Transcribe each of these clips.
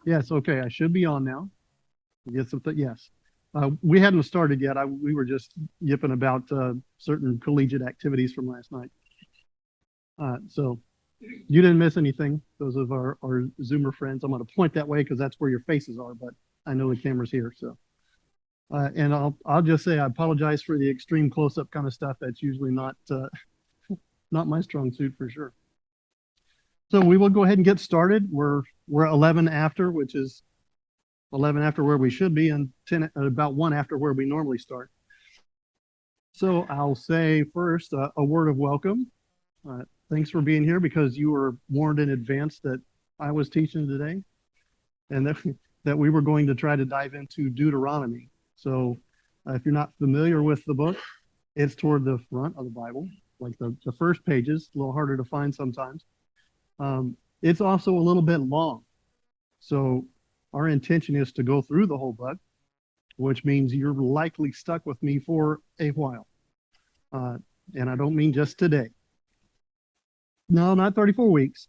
Yes, okay. I should be on now. Get some yes. We hadn't started yet. We were just yipping about certain collegiate activities from last night. So you didn't miss anything. Those of our Zoomer friends. I'm going to point that way because that's where your faces are, but I know the camera's here. So, and I'll just say I apologize for the extreme close-up kind of stuff. That's usually not my strong suit for sure. So we will go ahead and get started. We're 11 after, which is 11 after where we should be, and 10 about 1 after where we normally start. So I'll say first a word of welcome. Thanks for being here because you were warned in advance that I was teaching today and that we were going to try to dive into Deuteronomy. So if you're not familiar with the book, it's toward the front of the Bible, like the first pages, a little harder to find sometimes. It's also a little bit long. So our intention is to go through the whole book, which means you're likely stuck with me for a while. And I don't mean just today. No, not 34 weeks.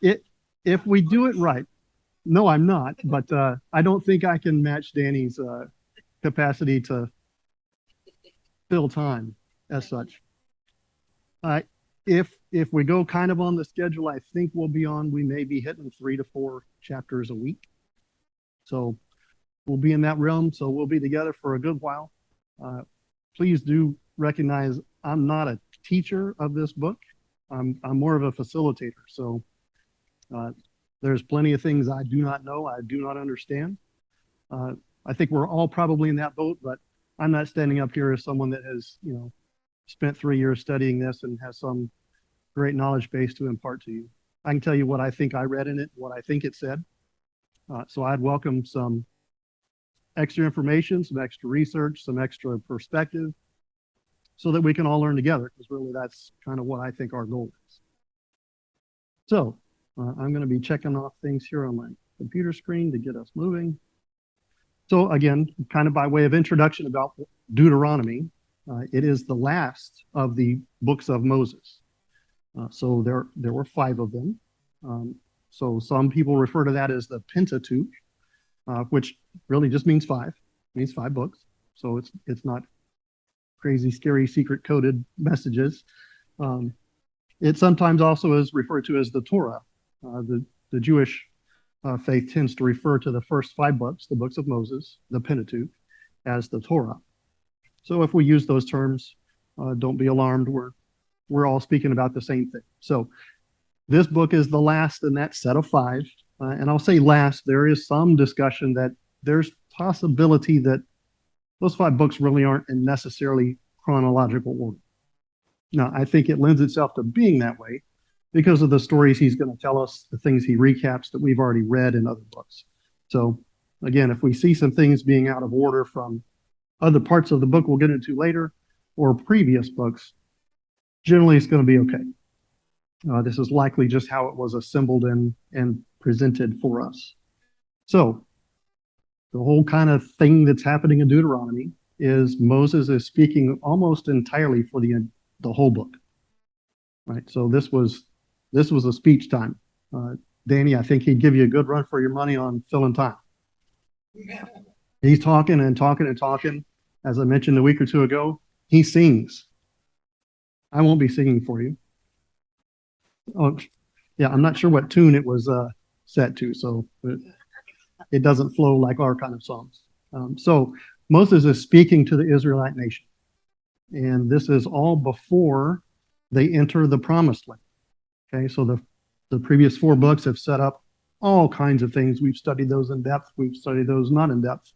If we do it right, no, I'm not, but I don't think I can match Danny's capacity to fill time as such. If we go kind of on the schedule, I think we may be hitting 3 to 4 chapters a week. So we'll be in that realm. So we'll be together for a good while. Please do recognize I'm not a teacher of this book. I'm more of a facilitator. So there's plenty of things I do not know, I do not understand. I think we're all probably in that boat, but I'm not standing up here as someone that has, spent 3 years studying this and has some great knowledge base to impart to you. I can tell you what I think I read in it, what I think it said. So I'd welcome some extra information, some extra research, some extra perspective, so that we can all learn together, because really that's kind of what I think our goal is. So I'm going to be checking off things here on my computer screen to get us moving. So again, kind of by way of introduction about Deuteronomy, it is the last of the books of Moses. So there were 5 of them. So some people refer to that as the Pentateuch, which really just means 5. It means 5 books. So it's not crazy, scary, secret-coded messages. It sometimes also is referred to as the Torah. The Jewish faith tends to refer to the first 5 books, the books of Moses, the Pentateuch, as the Torah. So if we use those terms, don't be alarmed. We're all speaking about the same thing. So this book is the last in that set of 5. And I'll say last, there is some discussion that there's possibility that those 5 books really aren't in necessarily chronological order. Now, I think it lends itself to being that way because of the stories he's going to tell us, the things he recaps that we've already read in other books. So again, if we see some things being out of order from other parts of the book we'll get into later or previous books, generally it's going to be okay. This is likely just how it was assembled and presented for us. So the whole kind of thing that's happening in Deuteronomy is Moses is speaking almost entirely for the whole book, right? So this was a speech time. Danny, I think he'd give you a good run for your money on filling time. He's talking and talking and talking. As I mentioned a week or 2 ago, he sings. I won't be singing for you. Oh, yeah, I'm not sure what tune it was set to, so it doesn't flow like our kind of songs. So Moses is speaking to the Israelite nation, and this is all before they enter the promised land. Okay, so the previous 4 books have set up all kinds of things. We've studied those in depth. We've studied those not in depth.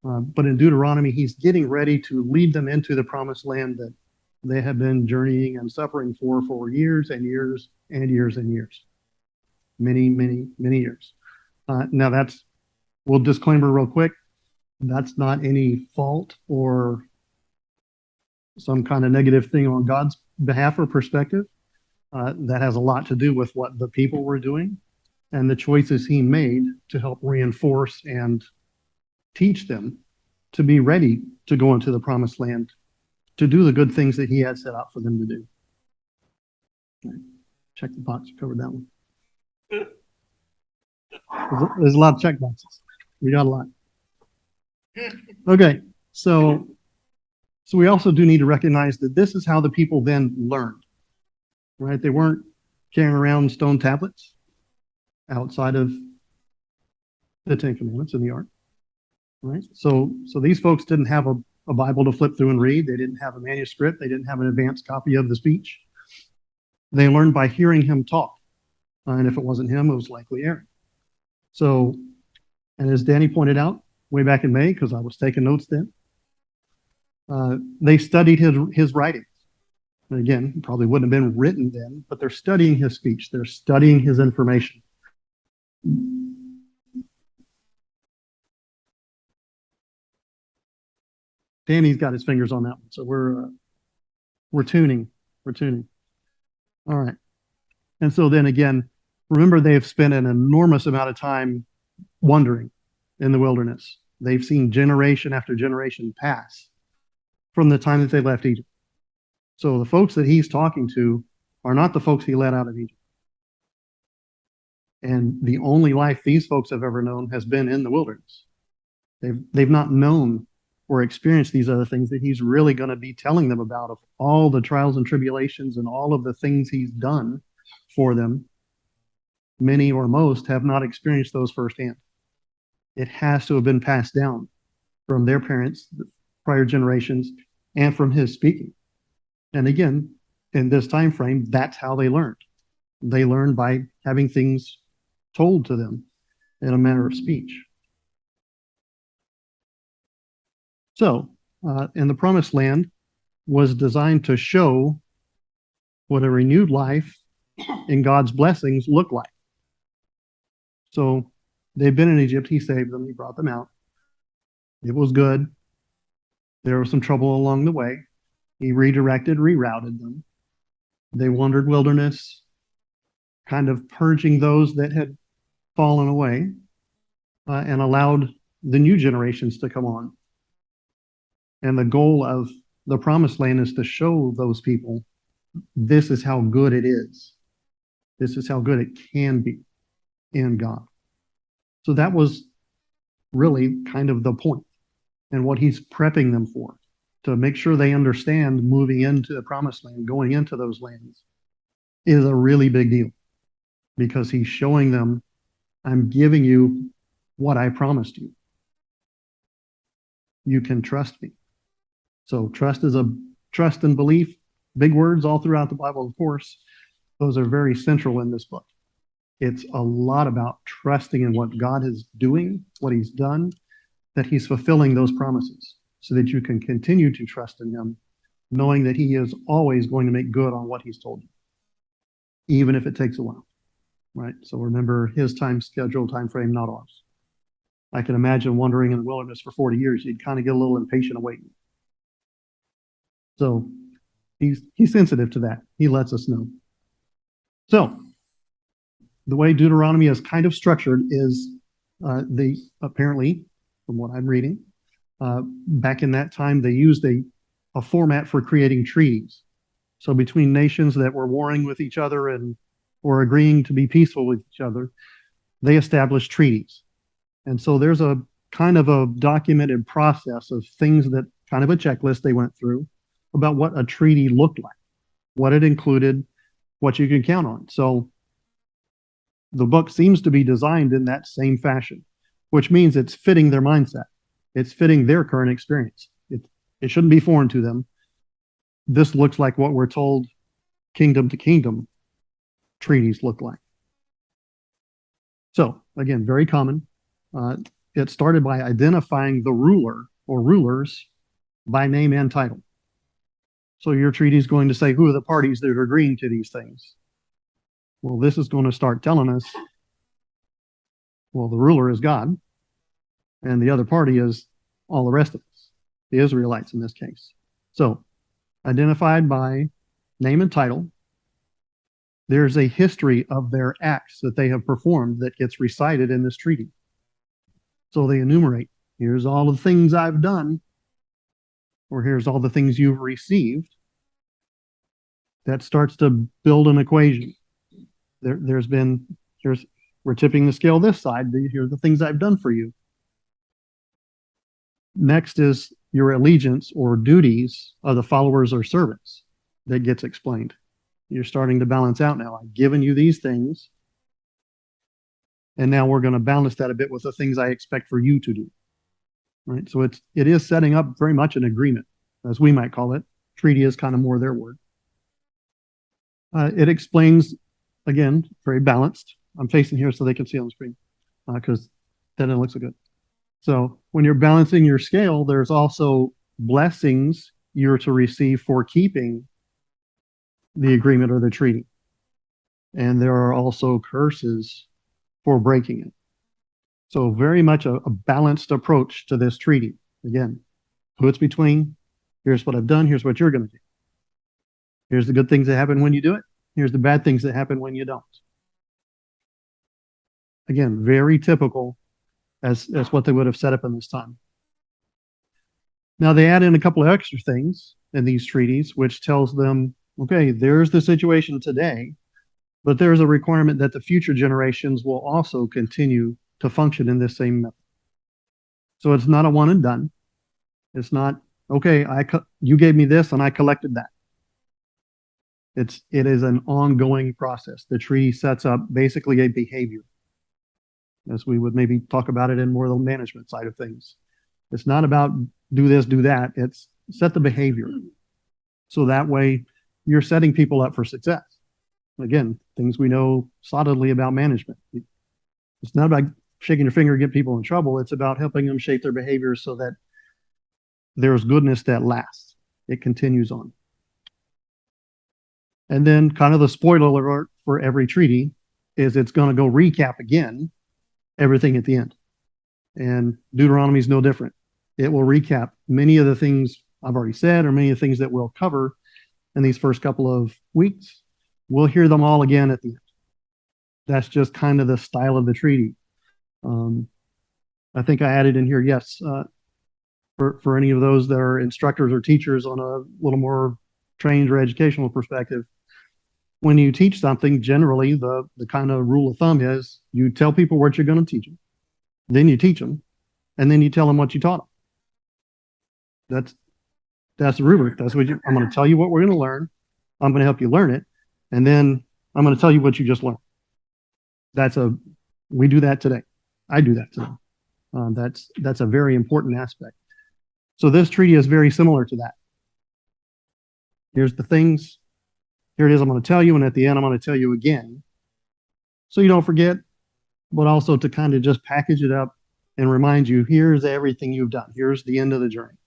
But in Deuteronomy, he's getting ready to lead them into the promised land that they have been journeying and suffering for years and years and years and years. Many, many, many years. Now we'll disclaimer real quick, that's not any fault or some kind of negative thing on God's behalf or perspective. That has a lot to do with what the people were doing and the choices he made to help reinforce and teach them to be ready to go into the promised land, to do the good things that he had set out for them to do. Okay. Check the box, covered that one. There's a lot of check boxes. We got a lot. Okay, so we also do need to recognize that this is how the people then learned, right? They weren't carrying around stone tablets outside of the Ten Commandments in the Ark, right? So these folks didn't have a Bible to flip through and read. They didn't have a manuscript. They didn't have an advanced copy of the speech. They learned by hearing him talk. And if it wasn't him, it was likely Aaron. So, and as Danny pointed out way back in May, because I was taking notes then, they studied his writings. And again, it probably wouldn't have been written then, but they're studying his speech. They're studying his information. Danny's got his fingers on that one, so we're tuning. We're tuning. All right. And so then again, remember they have spent an enormous amount of time wandering in the wilderness. They've seen generation after generation pass from the time that they left Egypt. So the folks that he's talking to are not the folks he led out of Egypt. And the only life these folks have ever known has been in the wilderness. They've not known or experienced these other things that he's really going to be telling them about, of all the trials and tribulations and all of the things he's done for them. Many or most have not experienced those firsthand. It has to have been passed down from their parents, prior generations, and from his speaking. And again, in this time frame, that's how they learned. They learned by having things told to them in a manner of speech. So, and the promised land was designed to show what a renewed life in God's blessings look like. So they've been in Egypt. He saved them. He brought them out. It was good. There was some trouble along the way. He redirected, rerouted them. They wandered wilderness, kind of purging those that had fallen away, and allowed the new generations to come on. And the goal of the promised land is to show those people this is how good it is. This is how good it can be in God. So that was really kind of the point and what he's prepping them for, to make sure they understand moving into the promised land, going into those lands, is a really big deal, because he's showing them, I'm giving you what I promised you. You can trust me. So trust and belief, big words all throughout the Bible, of course. Those are very central in this book. It's a lot about trusting in what God is doing, what he's done, that he's fulfilling those promises, so that you can continue to trust in him, knowing that he is always going to make good on what he's told you, even if it takes a while, right? So remember his time schedule, time frame, not ours. I can imagine wandering in the wilderness for 40 years. You'd kind of get a little impatient of waiting. So he's sensitive to that. He lets us know. So the way Deuteronomy is kind of structured is apparently, from what I'm reading, back in that time, they used a format for creating treaties. So between nations that were warring with each other and were agreeing to be peaceful with each other, they established treaties. And so there's a kind of a documented process of things, that kind of a checklist they went through about what a treaty looked like, what it included, what you could count on. So the book seems to be designed in that same fashion, which means it's fitting their mindset. It's fitting their current experience. It shouldn't be foreign to them. This looks like what we're told kingdom to kingdom treaties look like. So again, very common. It started by identifying the ruler or rulers by name and title. So your treaty is going to say, who are the parties that are agreeing to these things? Well, this is going to start telling us, well, the ruler is God, and the other party is all the rest of us, the Israelites in this case. So identified by name and title, there's a history of their acts that they have performed that gets recited in this treaty. So they enumerate, here's all the things I've done, or here's all the things you've received. That starts to build an equation. Here's We're tipping the scale this side. Here are the things I've done for you. Next is your allegiance or duties of the followers or servants that gets explained. You're starting to balance out now. I've given you these things, and now we're going to balance that a bit with the things I expect for you to do. Right? So it is setting up very much an agreement, as we might call it. Treaty is kind of more their word. It explains, again, very balanced. I'm facing here so they can see on the screen because then it looks so good. So when you're balancing your scale, there's also blessings you're to receive for keeping the agreement or the treaty. And there are also curses for breaking it. So very much a balanced approach to this treaty. Again, who it's between, here's what I've done, here's what you're going to do. Here's the good things that happen when you do it. Here's the bad things that happen when you don't. Again, very typical as what they would have set up in this time. Now they add in a couple of extra things in these treaties, which tells them, okay, there's the situation today, but there's a requirement that the future generations will also continue to function in this same method. So it's not a one and done. It's not, okay, you gave me this and I collected that. It is an ongoing process. The treaty sets up basically a behavior, as we would maybe talk about it in more of the management side of things. It's not about do this, do that. It's set the behavior. So that way you're setting people up for success. Again, things we know solidly about management. It's not about shaking your finger and get people in trouble. It's about helping them shape their behaviors so that there's goodness that lasts. It continues on. And then kind of the spoiler alert for every treaty is it's going to go recap again everything at the end. And Deuteronomy is no different. It will recap many of the things I've already said or many of the things that we'll cover in these first couple of weeks. We'll hear them all again at the end. That's just kind of the style of the treaty. I think I added in here, yes, for any of those that are instructors or teachers on a little more trained or educational perspective, when you teach something, generally the kind of rule of thumb is you tell people what you're going to teach them, then you teach them, and then you tell them what you taught them. That's the rubric. That's what I'm going to tell you what we're going to learn. I'm going to help you learn it, and then I'm going to tell you what you just learned. We do that today. I do that today. That's a very important aspect. So this treaty is very similar to that. Here's the things. Here it is, I'm going to tell you, and at the end, I'm going to tell you again. So you don't forget, but also to kind of just package it up and remind you, here's everything you've done. Here's the end of the journey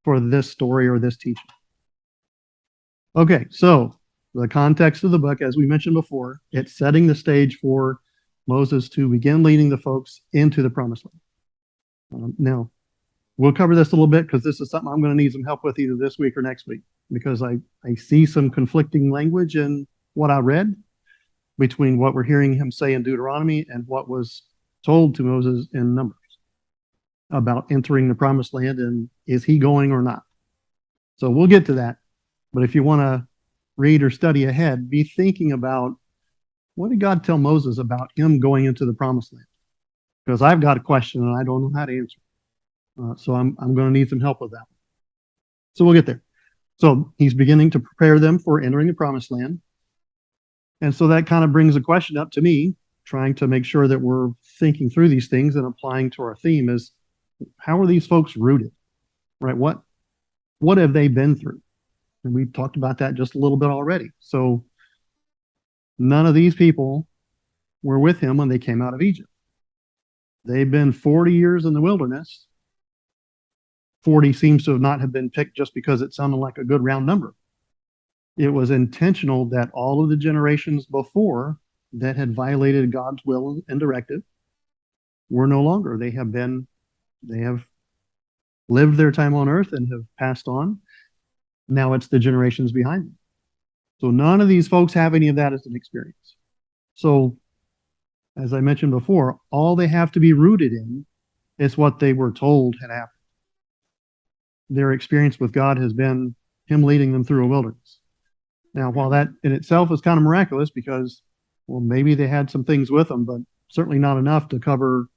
for this story or this teaching. Okay, so the context of the book, as we mentioned before, it's setting the stage for Moses to begin leading the folks into the promised land. Now, we'll cover this a little bit because this is something I'm going to need some help with either this week or next week, because I see some conflicting language in what I read between what we're hearing him say in Deuteronomy and what was told to Moses in Numbers about entering the promised land, and is he going or not? So we'll get to that. But if you want to read or study ahead, be thinking about what did God tell Moses about him going into the promised land? Because I've got a question and I don't know how to answer. So I'm going to need some help with that. So we'll get there. So he's beginning to prepare them for entering the promised land. And so that kind of brings a question up to me, trying to make sure that we're thinking through these things and applying to our theme is, how are these folks rooted, right? What have they been through? And we've talked about that just a little bit already. So none of these people were with him when they came out of Egypt. They've been 40 years in the wilderness. 40 seems to not have been picked just because it sounded like a good round number. It was intentional that all of the generations before that had violated God's will and directive were no longer. They have lived their time on earth and have passed on. Now it's the generations behind them. So none of these folks have any of that as an experience. So as I mentioned before, all they have to be rooted in is what they were told had happened. Their experience with God has been him leading them through a wilderness. Now, while that in itself is kind of miraculous because, well, maybe they had some things with them, but certainly not enough to cover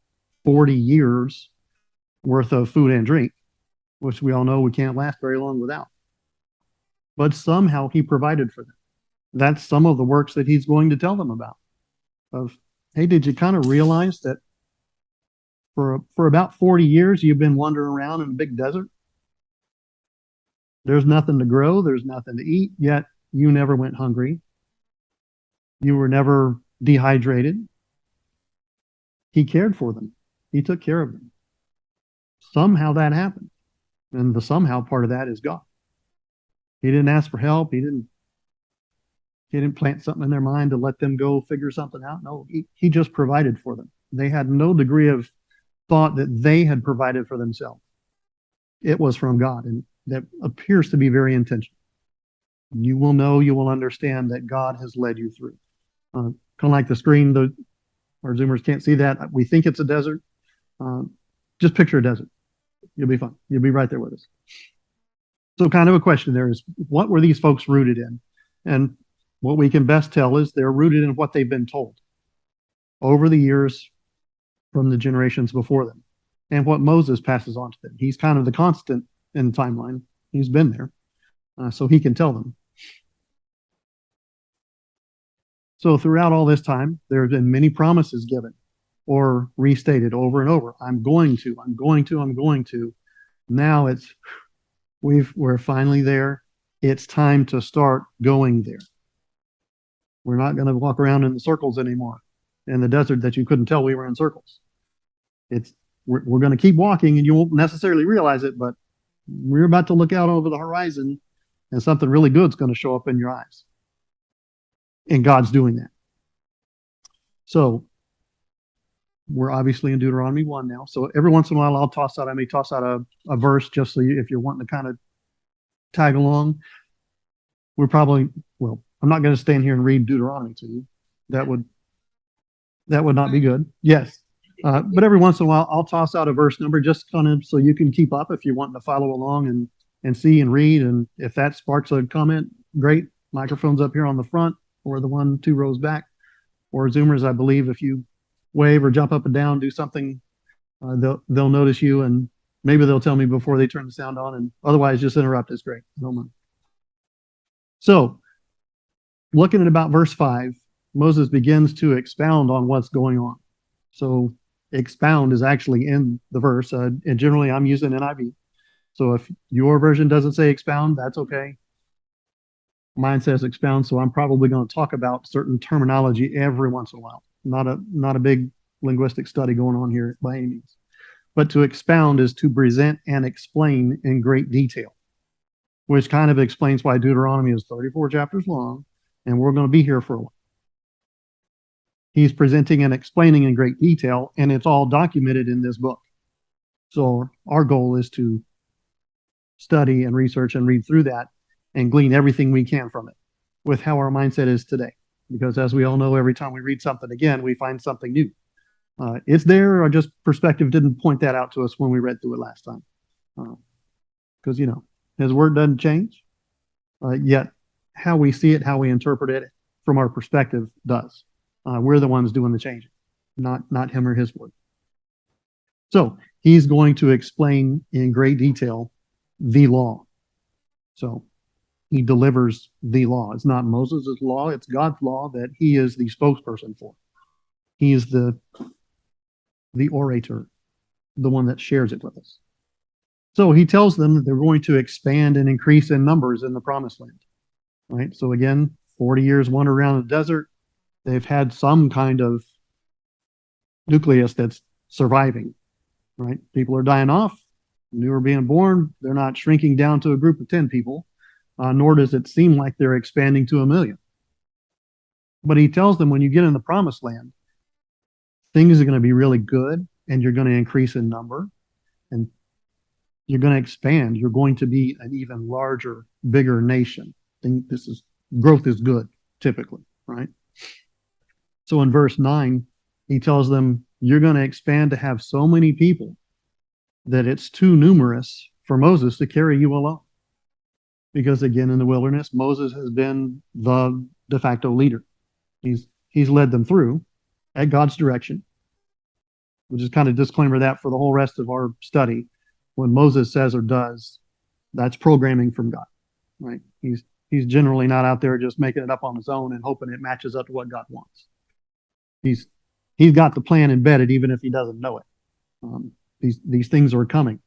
40 years worth of food and drink, which we all know we can't last very long without. But somehow he provided for them. That's some of the works that he's going to tell them about. Of, hey, did you kind of realize that for about 40 years you've been wandering around in a big desert? There's nothing to grow, there's nothing to eat, yet you never went hungry. You were never dehydrated. He cared for them. He took care of them. Somehow that happened. And the somehow part of that is God. He didn't ask for help. He didn't plant something in their mind to let them go figure something out. No, he just provided for them. They had no degree of thought that they had provided for themselves. It was from God, and that appears to be very intentional. You will know, you will understand that God has led you through. Kind of like the screen, our Zoomers can't see that. We think it's a desert. Just picture a desert. You'll be fine. You'll be right there with us. So kind of a question there is, what were these folks rooted in? And what we can best tell is they're rooted in what they've been told over the years from the generations before them, and what Moses passes on to them. He's kind of the constant in the timeline. He's been there, so he can tell them. So throughout all this time, there have been many promises given or restated over and over. I'm going to, I'm going to, I'm going to. Now we're finally there. It's time to start going there. We're not going to walk around in the circles anymore in the desert that you couldn't tell we were in circles. We're going to keep walking, and you won't necessarily realize it, but we're about to look out over the horizon and something really good's going to show up in your eyes. And God's doing that. So we're obviously in Deuteronomy 1 now. So every once in a while I may toss out a verse just so if you're wanting to kind of tag along. I'm not going to stand here and read Deuteronomy to you. That would not be good. Yes. But every once in a while I'll toss out a verse number just kind of so you can keep up if you're wanting to follow along and see and read. And if that sparks a comment, great. Microphone's up here on the front or the 1-2 rows back. Or Zoomers, I believe, if you wave or jump up and down, do something, they'll notice you, and maybe they'll tell me before they turn the sound on, and otherwise just interrupt is great. I don't mind. So, looking at about verse 5, Moses begins to expound on what's going on. So, expound is actually in the verse, and generally I'm using NIV. So if your version doesn't say expound, that's okay. Mine says expound, so I'm probably going to talk about certain terminology every once in a while. Not a big linguistic study going on here by any means. But to expound is to present and explain in great detail, which kind of explains why Deuteronomy is 34 chapters long, and we're going to be here for a while. He's presenting and explaining in great detail, and it's all documented in this book. So our goal is to study and research and read through that and glean everything we can from it with how our mindset is today. Because as we all know, every time we read something again, we find something new. It's there, or just perspective didn't point that out to us when we read through it last time. Because, his word doesn't change, yet how we see it, how we interpret it from our perspective does. We're the ones doing the changing, not him or his word. So he's going to explain in great detail the law. So he delivers the law. It's not Moses' law, it's God's law that he is the spokesperson for. He is the orator, the one that shares it with us. So he tells them that they're going to expand and increase in numbers in the promised land. Right? So again, 40 years wander around the desert. They've had some kind of nucleus that's surviving. Right? People are dying off. New are being born. They're not shrinking down to a group of 10 people. Nor does it seem like they're expanding to 1 million. But he tells them when you get in the promised land, things are going to be really good, and you're going to increase in number, and you're going to expand. You're going to be an even larger, bigger nation. Growth is good, typically, right? So in verse 9, he tells them, you're going to expand to have so many people that it's too numerous for Moses to carry you alone. Because again, in the wilderness, Moses has been the de facto leader. He's led them through at God's direction. We'll just kind of disclaimer that for the whole rest of our study. When Moses says or does, that's programming from God, right? He's generally not out there just making it up on his own and hoping it matches up to what God wants. He's got the plan embedded, even if he doesn't know it. These things are coming,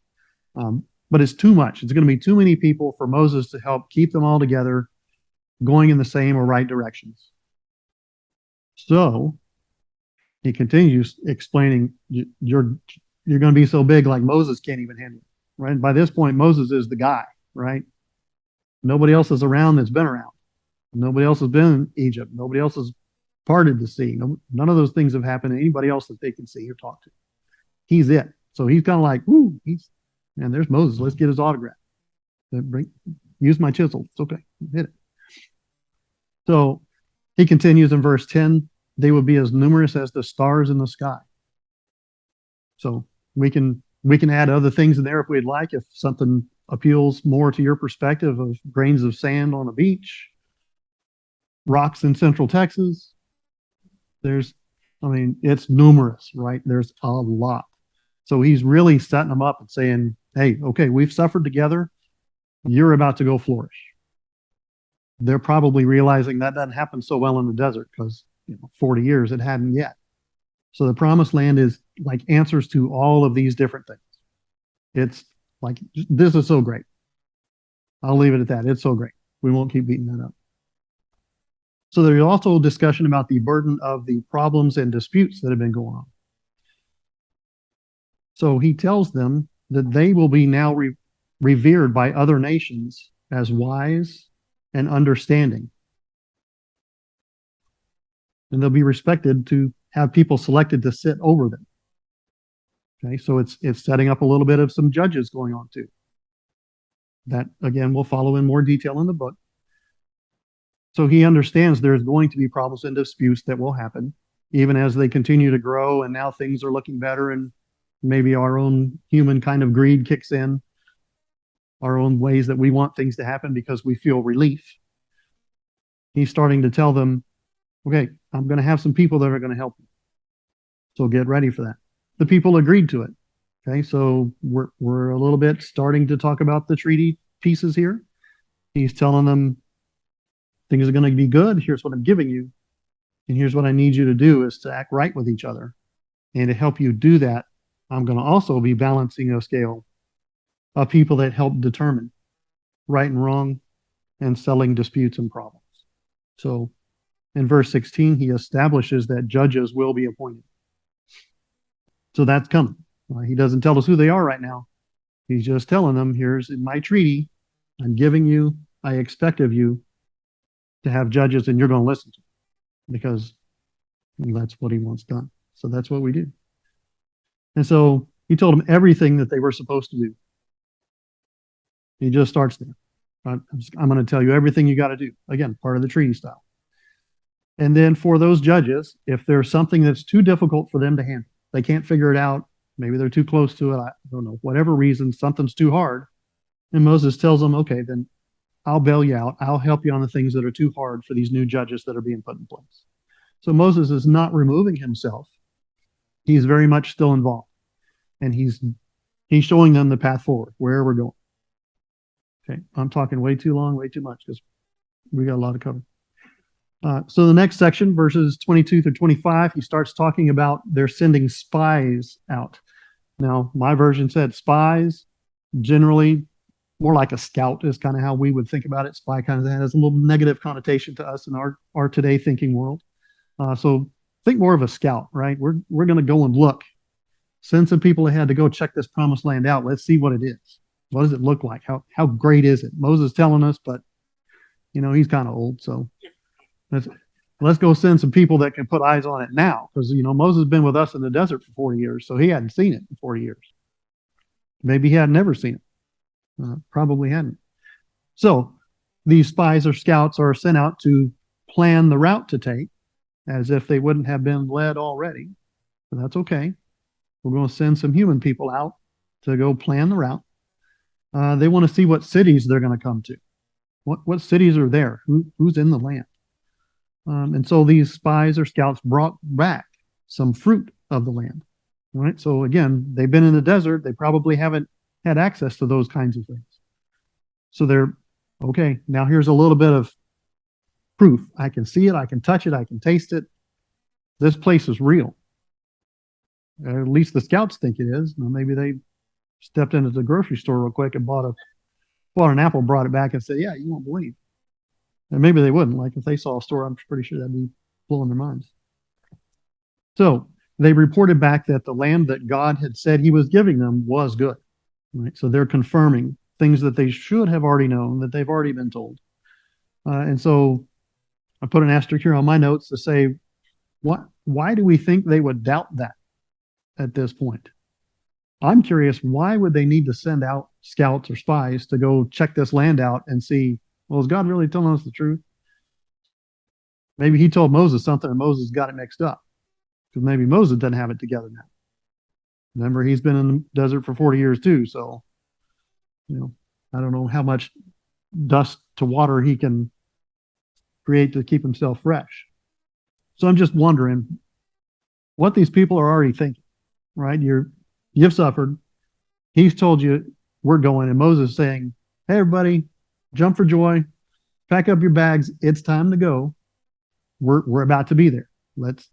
but it's too much. It's going to be too many people for Moses to help keep them all together, going in the same or right directions. So he continues explaining, you're going to be so big like Moses can't even handle it, right? By this point, Moses is the guy, right? Nobody else is around that's been around. Nobody else has been in Egypt. Nobody else has parted the sea. None of those things have happened to anybody else that they can see or talk to. He's it. So he's kind of like, ooh, man, there's Moses. Let's get his autograph. Use my chisel. It's okay. Hit it. So he continues in verse 10, they will be as numerous as the stars in the sky. So we can add other things in there if we'd like, if something appeals more to your perspective of grains of sand on a beach, rocks in Central Texas. It's numerous, right? There's a lot. So he's really setting them up and saying, hey, okay, we've suffered together. You're about to go flourish. They're probably realizing that doesn't happen so well in the desert because 40 years it hadn't yet. So the promised land is like answers to all of these different things. It's like, this is so great. I'll leave it at that. It's so great. We won't keep beating that up. So there's also a discussion about the burden of the problems and disputes that have been going on. So he tells them that they will be now revered by other nations as wise and understanding. And they'll be respected to have people selected to sit over them. Okay, so it's setting up a little bit of some judges going on too. That, again, we'll follow in more detail in the book. So he understands there's going to be problems and disputes that will happen, even as they continue to grow, and now things are looking better, and maybe our own human kind of greed kicks in, our own ways that we want things to happen because we feel relief. He's starting to tell them, okay, I'm going to have some people that are going to help you. So get ready for that. The people agreed to it. Okay, so we're a little bit starting to talk about the treaty pieces here. He's telling them things are going to be good. Here's what I'm giving you. And here's what I need you to do is to act right with each other. And to help you do that, I'm going to also be balancing a scale of people that help determine right and wrong and settling disputes and problems. So in verse 16, he establishes that judges will be appointed. So that's coming. He doesn't tell us who they are right now. He's just telling them, here's in my treaty, I'm giving you, I expect of you to have judges, and you're going to listen to them because that's what he wants done. So that's what we do. And so he told them everything that they were supposed to do. He just starts there. I'm going to tell you everything you got to do. Again, part of the treaty style. And then for those judges, if there's something that's too difficult for them to handle, they can't figure it out, maybe they're too close to it, I don't know, whatever reason, something's too hard. And Moses tells them, okay, then I'll bail you out. I'll help you on the things that are too hard for these new judges that are being put in place. So Moses is not removing himself. He's very much still involved. And he's showing them the path forward, where we're going. Okay, I'm talking way too long, way too much, because we got a lot to cover. So the next section, verses 22 through 25, he starts talking about they're sending spies out. Now, my version said spies, generally more like a scout is kind of how we would think about it. Spy kind of has a little negative connotation to us in our today thinking world. So think more of a scout, right? We're going to go and look. Send some people ahead to go check this promised land out. Let's see what it is. What does it look like? How great is it? Moses telling us, but he's kind of old, so let's go send some people that can put eyes on it now, because Moses has been with us in the desert for 40 years, so he hadn't seen it in 40 years. Maybe he had never seen it. Probably hadn't. So these spies or scouts are sent out to plan the route to take, as if they wouldn't have been led already. But that's okay. We're going to send some human people out to go plan the route. They want to see what cities they're going to come to. What cities are there? Who's in the land? And so these spies or scouts brought back some fruit of the land. right? So again, they've been in the desert. They probably haven't had access to those kinds of things. So they're okay. Now here's a little bit of proof. I can see it. I can touch it. I can taste it. This place is real. At least the scouts think it is. Now, maybe they stepped into the grocery store real quick and bought an apple, brought it back, and said, "Yeah, you won't believe." And maybe they wouldn't. Like if they saw a store, I'm pretty sure that'd be blowing their minds. So they reported back that the land that God had said He was giving them was good. Right. So they're confirming things that they should have already known, that they've already been told. And so I put an asterisk here on my notes to say, why do we think they would doubt that at this point? I'm curious, why would they need to send out scouts or spies to go check this land out and see, well, is God really telling us the truth? Maybe He told Moses something and Moses got it mixed up because maybe Moses doesn't have it together now. Remember, he's been in the desert for 40 years too. So, I don't know how much dust to water he can create to keep himself fresh. So I'm just wondering what these people are already thinking, right? You've suffered. He's told you we're going, and Moses saying, "Hey, everybody, jump for joy, pack up your bags. It's time to go. We're about to be there. Let's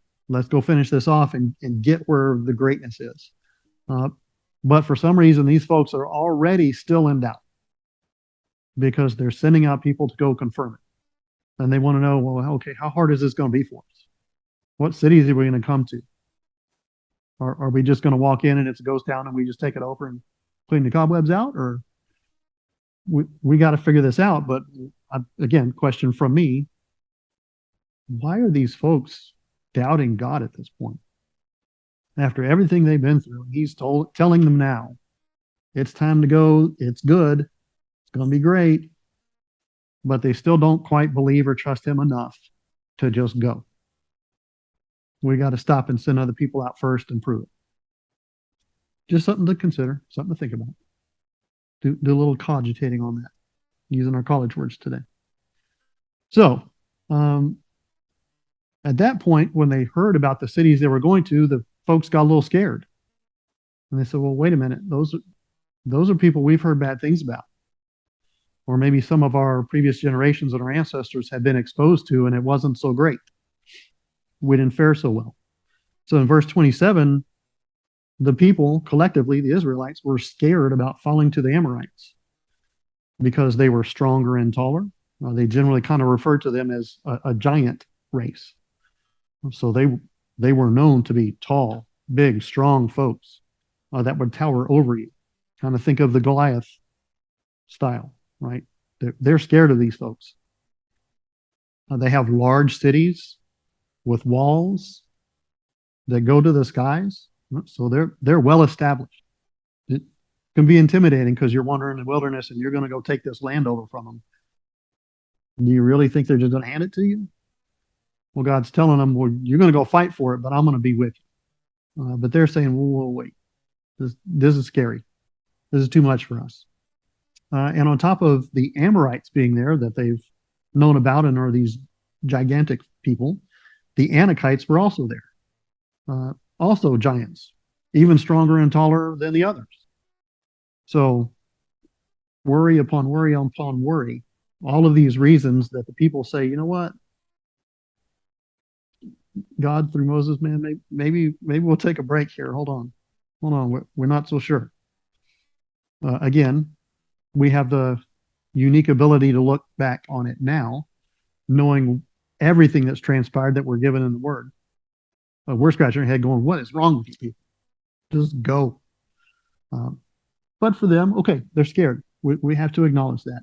go finish this off and get where the greatness is." But for some reason, these folks are already still in doubt because they're sending out people to go confirm it. And they want to know, well, okay, how hard is this going to be for us? What cities are we going to come to? Are we just going to walk in and it's a ghost town and we just take it over and clean the cobwebs out? Or we got to figure this out. But again, question from me, why are these folks doubting God at this point? After everything they've been through, He's telling them now, it's time to go. It's good. It's going to be great. But they still don't quite believe or trust Him enough to just go. We got to stop and send other people out first and prove it. Just something to consider, something to think about. Do a little cogitating on that, using our college words today. So, at that point, when they heard about the cities they were going to, the folks got a little scared. And they said, well, wait a minute. Those are people we've heard bad things about. Or maybe some of our previous generations and our ancestors had been exposed to, and it wasn't so great. We didn't fare so well. So in verse 27, the people collectively, the Israelites, were scared about falling to the Amorites because they were stronger and taller. They generally kind of referred to them as a giant race. So they were known to be tall, big, strong folks that would tower over you. Kind of think of the Goliath style, right? They're scared of these folks. They have large cities with walls that go to the skies. So they're well established. It can be intimidating because you're wandering in the wilderness and you're going to go take this land over from them. Do you really think they're just going to hand it to you? Well, God's telling them, well, you're going to go fight for it, but I'm going to be with you. But they're saying, whoa, wait. This is scary. This is too much for us. And on top of the Amorites being there that they've known about and are these gigantic people, the Anakites were also there. Also giants, even stronger and taller than the others. So worry upon worry upon worry. All of these reasons that the people say, you know what? God through Moses, man, maybe we'll take a break here. Hold on. We're not so sure. Again, we have the unique ability to look back on it now, knowing everything that's transpired that we're given in the Word. We're scratching our head going, what is wrong with these people? Just go. But for them, okay, they're scared. We have to acknowledge that.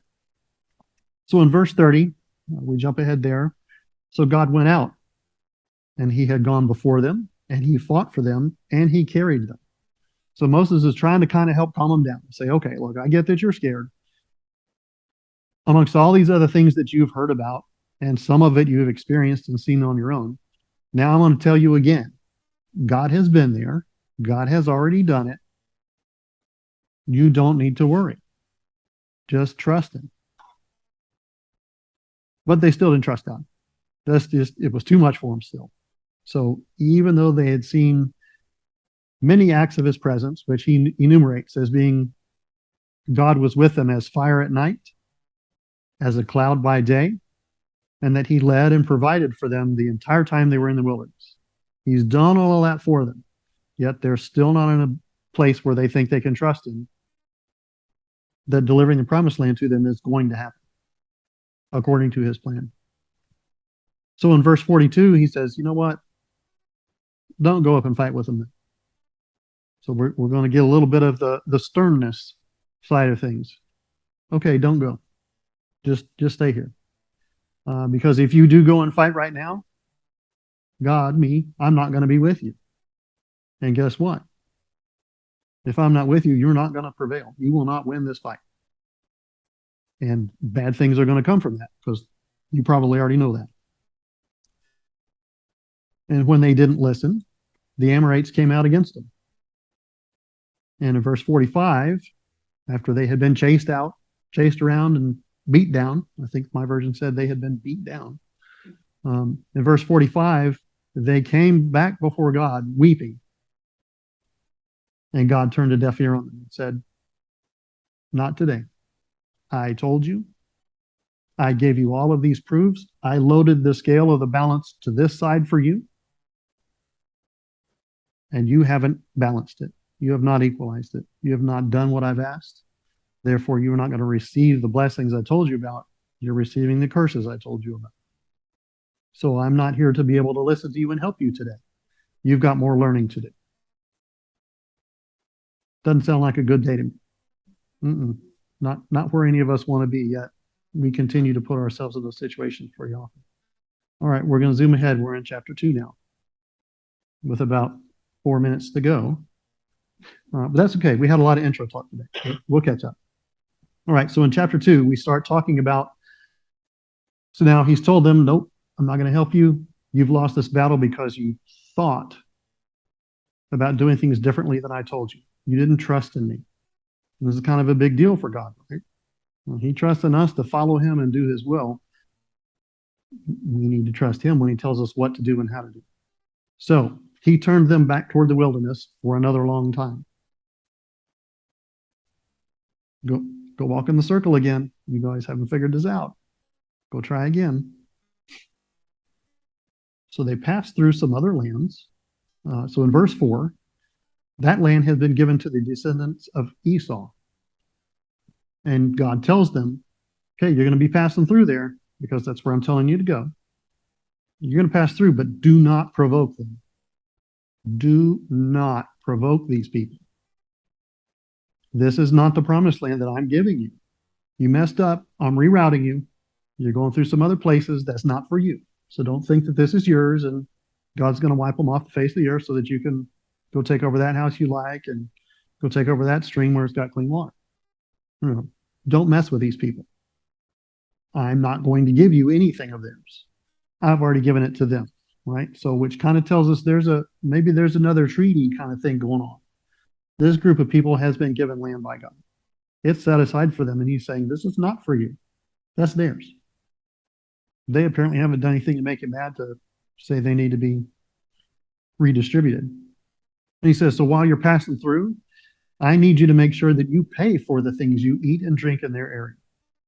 So in verse 30, we jump ahead there. So God went out, and He had gone before them, and He fought for them, and He carried them. So Moses is trying to kind of help calm them down. Say, okay, look, I get that you're scared. Amongst all these other things that you've heard about, and some of it you've experienced and seen on your own, now I'm going to tell you again, God has been there. God has already done it. You don't need to worry. Just trust Him. But they still didn't trust God. It was too much for them still. So even though they had seen many acts of his presence, which he enumerates as being God was with them as fire at night, as a cloud by day, and that he led and provided for them the entire time they were in the wilderness. He's done all of that for them, yet they're still not in a place where they think they can trust him, that delivering the promised land to them is going to happen according to his plan. So in verse 42, he says, you know what? Don't go up and fight with them. So we're going to get a little bit of the sternness side of things. Okay, don't go. Just stay here. Because if you do go and fight right now, God, me, I'm not going to be with you. And guess what? If I'm not with you, you're not going to prevail. You will not win this fight. And bad things are going to come from that, because you probably already know that. And when they didn't listen, the Amorites came out against them. And in verse 45, after they had been chased around and beat down, I think my version said they had been beat down. In verse 45, they came back before God weeping. And God turned a deaf ear on them and said, not today. I told you. I gave you all of these proofs. I loaded the scale of the balance to this side for you. And you haven't balanced it. You have not equalized it. You have not done what I've asked. Therefore, you are not going to receive the blessings I told you about. You're receiving the curses I told you about. So I'm not here to be able to listen to you and help you today. You've got more learning to do. Doesn't sound like a good day to me. Not where any of us want to be yet. We continue to put ourselves in those situations pretty often. All right, we're going to zoom ahead. We're in chapter 2 now, with about 4 minutes to go. But that's okay. We had a lot of intro talk today. We'll catch up. All right, so in chapter 2, we start talking about, so now he's told them, nope, I'm not going to help you. You've lost this battle because you thought about doing things differently than I told you. You didn't trust in me. And this is kind of a big deal for God, right? When he trusts in us to follow him and do his will, we need to trust him when he tells us what to do and how to do. So he turned them back toward the wilderness for another long time. Go walk in the circle again. You guys haven't figured this out. Go try again. So they passed through some other lands. So in verse 4, that land has been given to the descendants of Esau. And God tells them, okay, you're going to be passing through there because that's where I'm telling you to go. You're going to pass through, but do not provoke them. Do not provoke these people. This is not the promised land that I'm giving you. You messed up. I'm rerouting you. You're going through some other places. That's not for you. So don't think that this is yours and God's going to wipe them off the face of the earth so that you can go take over that house you like and go take over that stream where it's got clean water. No, don't mess with these people. I'm not going to give you anything of theirs. I've already given it to them, right? So which kind of tells us maybe there's another treaty kind of thing going on. This group of people has been given land by God. It's set aside for them, and he's saying, this is not for you. That's theirs. They apparently haven't done anything to make it mad to say they need to be redistributed. And he says, so while you're passing through, I need you to make sure that you pay for the things you eat and drink in their area.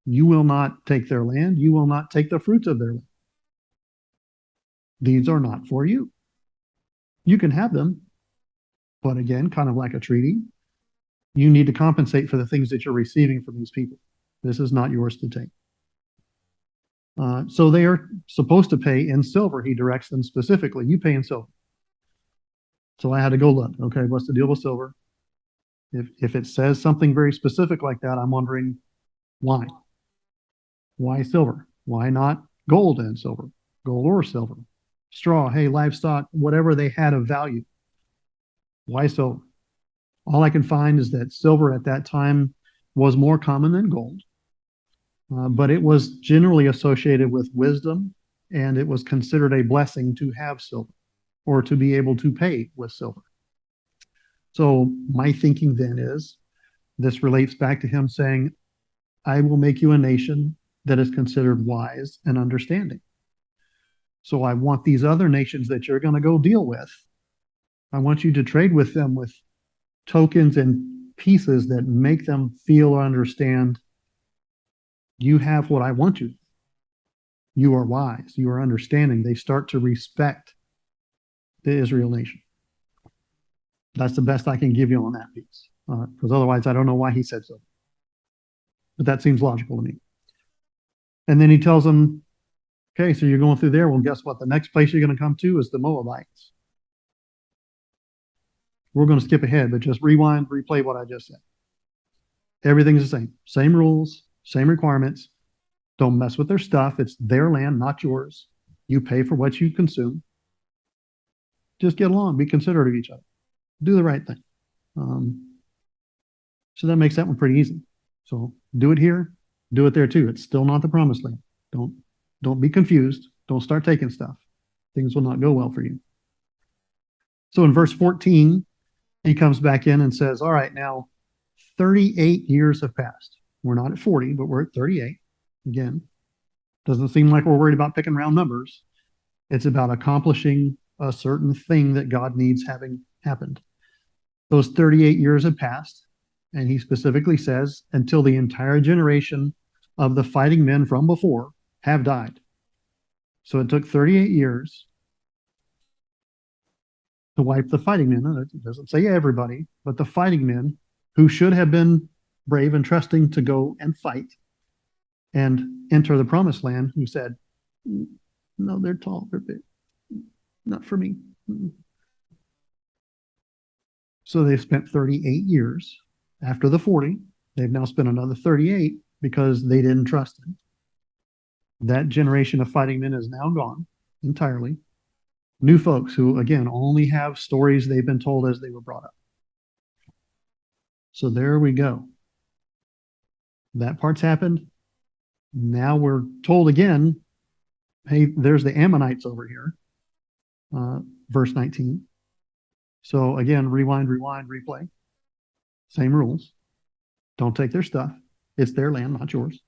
You will not take their land. You will not take the fruits of their land. These are not for you. You can have them, but again, kind of like a treaty, you need to compensate for the things that you're receiving from these people. This is not yours to take. So they are supposed to pay in silver. He directs them specifically. You pay in silver. So I had to go look. Okay, what's the deal with silver? If it says something very specific like that, I'm wondering why. Why silver? Why not gold and silver? Gold or silver? Straw, hay, livestock, whatever they had of value. Why silver? All I can find is that silver at that time was more common than gold, but it was generally associated with wisdom, and it was considered a blessing to have silver or to be able to pay with silver. So my thinking then is, this relates back to him saying, I will make you a nation that is considered wise and understanding. So I want these other nations that you're going to go deal with, I want you to trade with them with tokens and pieces that make them feel or understand you have what I want you. You are wise. You are understanding. They start to respect the Israel nation. That's the best I can give you on that piece. Because otherwise, I don't know why he said so. But that seems logical to me. And then he tells them, okay, so you're going through there. Well, guess what? The next place you're going to come to is the Moabites. We're going to skip ahead, but just rewind, replay what I just said. Everything's the same. Same rules, same requirements. Don't mess with their stuff. It's their land, not yours. You pay for what you consume. Just get along. Be considerate of each other. Do the right thing. So that makes that one pretty easy. So do it here, do it there too. It's still not the promised land. Don't be confused. Don't start taking stuff. Things will not go well for you. So in verse 14, he comes back in and says, all right, now 38 years have passed. We're not at 40, but we're at 38. Again, doesn't seem like we're worried about picking round numbers. It's about accomplishing a certain thing that God needs having happened. Those 38 years have passed, and he specifically says, until the entire generation of the fighting men from before have died. So it took 38 years to wipe the fighting men. It doesn't say everybody, but the fighting men who should have been brave and trusting to go and fight and enter the promised land, who said, no, they're tall, they're big. Not for me. So they've spent 38 years after the 40. They've now spent another 38 because they didn't trust him. That generation of fighting men is now gone entirely. New folks who, again, only have stories they've been told as they were brought up. So there we go. That part's happened. Now we're told again, hey, there's the Ammonites over here. Verse 19. So again, rewind, replay. Same rules. Don't take their stuff. It's their land, not yours.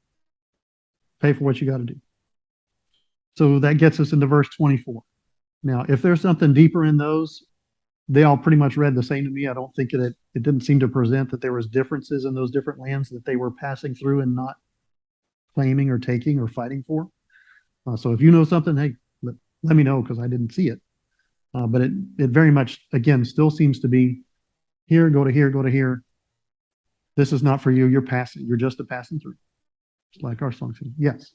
Pay for what you got to do. So that gets us into verse 24. Now, if there's something deeper in those, they all pretty much read the same to me. I don't think it didn't seem to present that there was differences in those different lands that they were passing through and not claiming or taking or fighting for. So if you know something, hey, let me know, because I didn't see it. But it very much, again, still seems to be here, go to here, go to here. This is not for you. You're passing. You're just a passing through. It's like our song says. Yes.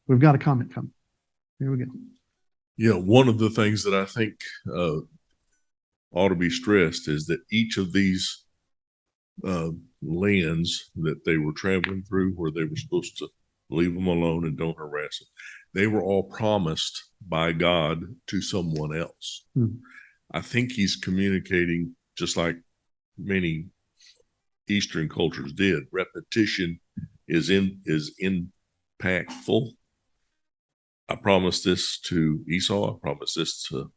We've got a comment coming. Here we go. Yeah, one of the things that I think ought to be stressed is that each of these lands that they were traveling through, where they were supposed to leave them alone and don't harass them, they were all promised by God to someone else. I think he's communicating, just like many Eastern cultures did. Repetition is impactful. I promised this to Esau. I promised this to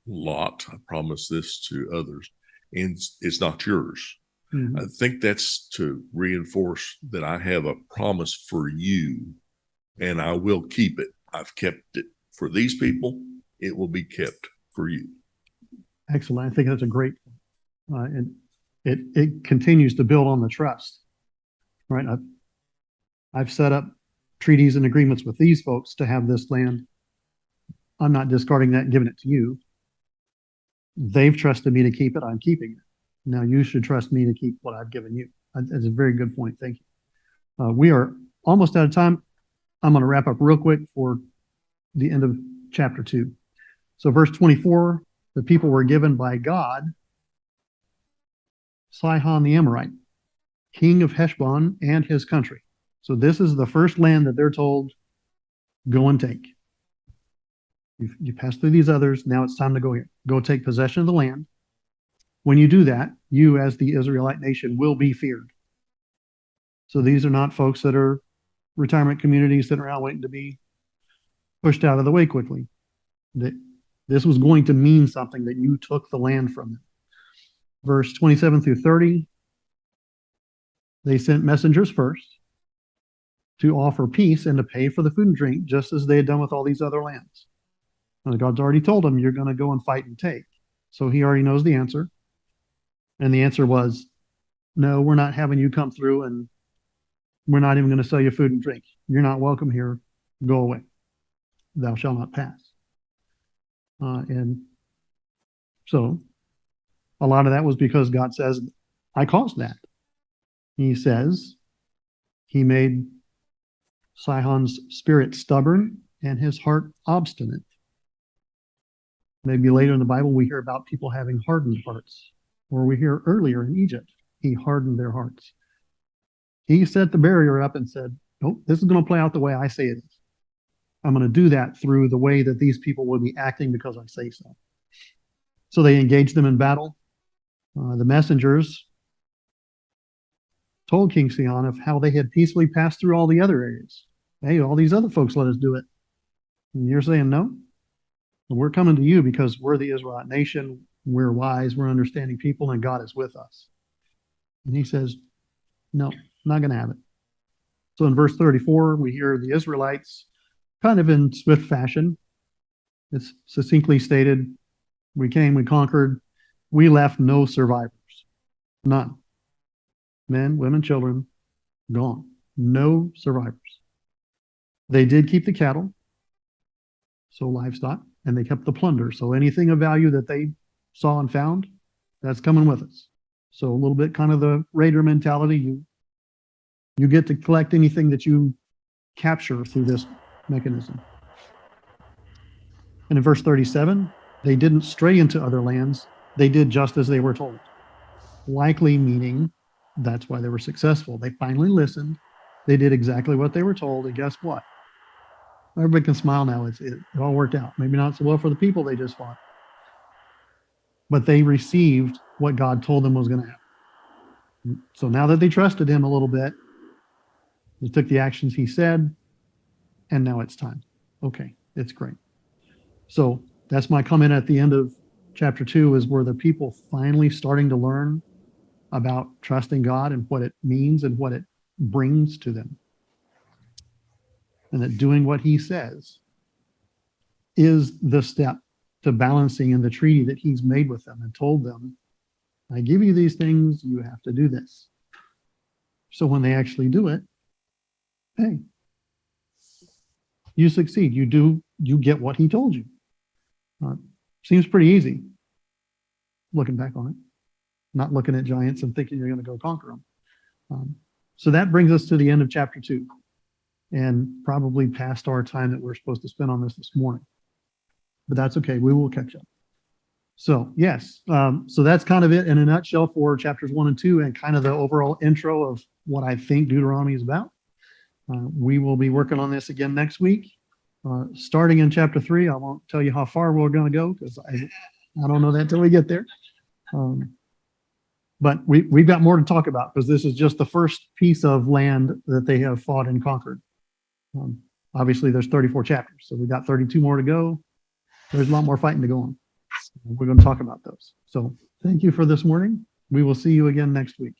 Lot. I promised this to others, and it's not yours. Mm-hmm. I think that's to reinforce that I have a promise for you, and I will keep it. I've kept it for these people. It will be kept for you. Excellent. I think that's a great point. And it continues to build on the trust, right? I've set up treaties and agreements with these folks to have this land. I'm not discarding that and giving it to you. They've trusted me to keep it. I'm keeping it. Now you should trust me to keep what I've given you. That's a very good point. Thank you. We are almost out of time. I'm going to wrap up real quick for the end of chapter 2. So verse 24, the people were given by God Sihon the Amorite, king of Heshbon and his country. So this is the first land that they're told, go and take. You pass through these others. Now it's time to go here. Go take possession of the land. When you do that, you as the Israelite nation will be feared. So these are not folks that are retirement communities sitting around waiting to be pushed out of the way quickly. This was going to mean something, that you took the land from them. Verse 27 through 30, they sent messengers first to offer peace and to pay for the food and drink, just as they had done with all these other lands. Now, God's already told them, you're going to go and fight and take. So he already knows the answer. And the answer was, no, we're not having you come through, and we're not even going to sell you food and drink. You're not welcome here. Go away. Thou shalt not pass. And so a lot of that was because God says, I caused that. He says he made Sihon's spirit stubborn and his heart obstinate. Maybe later in the Bible, we hear about people having hardened hearts, or we hear earlier in Egypt, he hardened their hearts. He set the barrier up and said, oh, this is going to play out the way I say it is. I'm going to do that through the way that these people will be acting because I say so. So they engaged them in battle. The messengers told King Sihon of how they had peacefully passed through all the other areas. Hey, all these other folks let us do it. And you're saying no? Well, we're coming to you because we're the Israelite nation. We're wise, we're understanding people, and God is with us. And he says, no, not going to have it. So in verse 34, we hear the Israelites kind of in swift fashion. It's succinctly stated, we came, we conquered, we left no survivors. None. Men, women, children, gone. No survivors. They did keep the cattle, so livestock, and they kept the plunder. So anything of value that they saw and found, that's coming with us. So a little bit kind of the raider mentality. You get to collect anything that you capture through this mechanism. And in verse 37, they didn't stray into other lands. They did just as they were told. Likely meaning that's why they were successful. They finally listened. They did exactly what they were told. And guess what? Everybody can smile now. It all worked out. Maybe not so well for the people they just fought. But they received what God told them was going to happen. So now that they trusted him a little bit, they took the actions he said, and now it's time. Okay, it's great. So that's my comment at the end of chapter 2, is where the people finally starting to learn about trusting God and what it means and what it brings to them. And that doing what he says is the step to balancing in the treaty that he's made with them and told them, I give you these things, you have to do this. So when they actually do it, hey, you succeed. You get what he told you. Seems pretty easy looking back on it, not looking at giants and thinking you're going to go conquer them. So that brings us to the end of chapter 2, and probably past our time that we're supposed to spend on this morning. But that's okay. We will catch up. So yes, so that's kind of it in a nutshell for chapters 1 and 2, and kind of the overall intro of what I think Deuteronomy is about. We will be working on this again next week. Starting in chapter 3, I won't tell you how far we're going to go because I don't know that till we get there. But we've got more to talk about because this is just the first piece of land that they have fought and conquered. Obviously, there's 34 chapters, so we've got 32 more to go. There's a lot more fighting to go on. We're going to talk about those. So thank you for this morning. We will see you again next week.